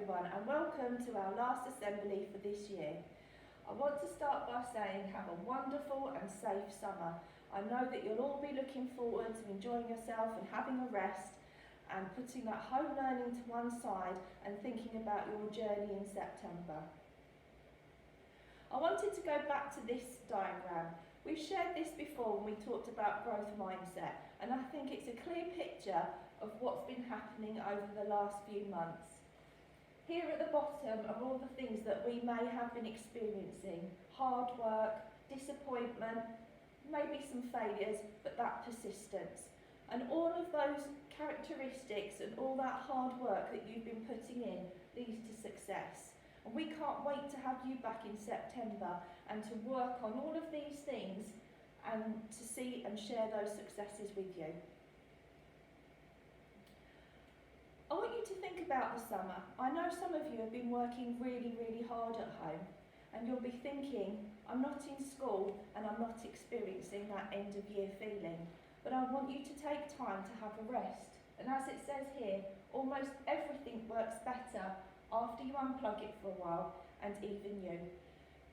everyone and welcome to our last assembly for this year. I want to start by saying have a wonderful and safe summer. I know that you'll all be looking forward to enjoying yourself and having a rest and putting that home learning to one side and thinking about your journey in September. I wanted to go back to this diagram. We've shared this before when we talked about growth mindset, and I think it's a clear picture of what's been happening over the last few months. Here at the bottom are all the things that we may have been experiencing: hard work, disappointment, maybe some failures, but that persistence. And all of those characteristics and all that hard work that you've been putting in leads to success. And we can't wait to have you back in September and to work on all of these things and to see and share those successes with you. I want you to think about the summer. I know some of you have been working really, really hard at home, and you'll be thinking, I'm not in school and I'm not experiencing that end of year feeling. But I want you to take time to have a rest. And as it says here, almost everything works better after you unplug it for a while, and even you.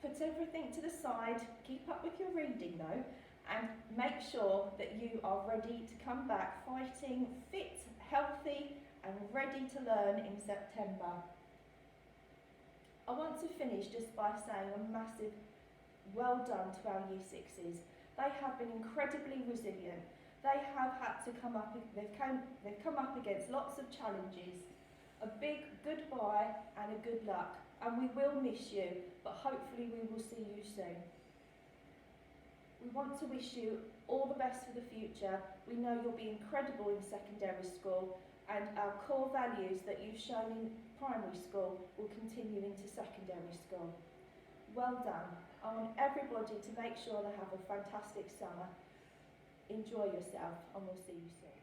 Put everything to the side, keep up with your reading though, and make sure that you are ready to come back fighting, fit, healthy, and ready to learn in September. I want to finish just by saying a massive well done to our Year 6s. They have been incredibly resilient. They have had to come up against lots of challenges. A big goodbye and a good luck, and we will miss you, but hopefully we will see you soon. We want to wish you all the best for the future. We know you'll be incredible in secondary school, and our core values that you've shown in primary school will continue into secondary school. Well done. I want everybody to make sure they have a fantastic summer. Enjoy yourself, and we'll see you soon.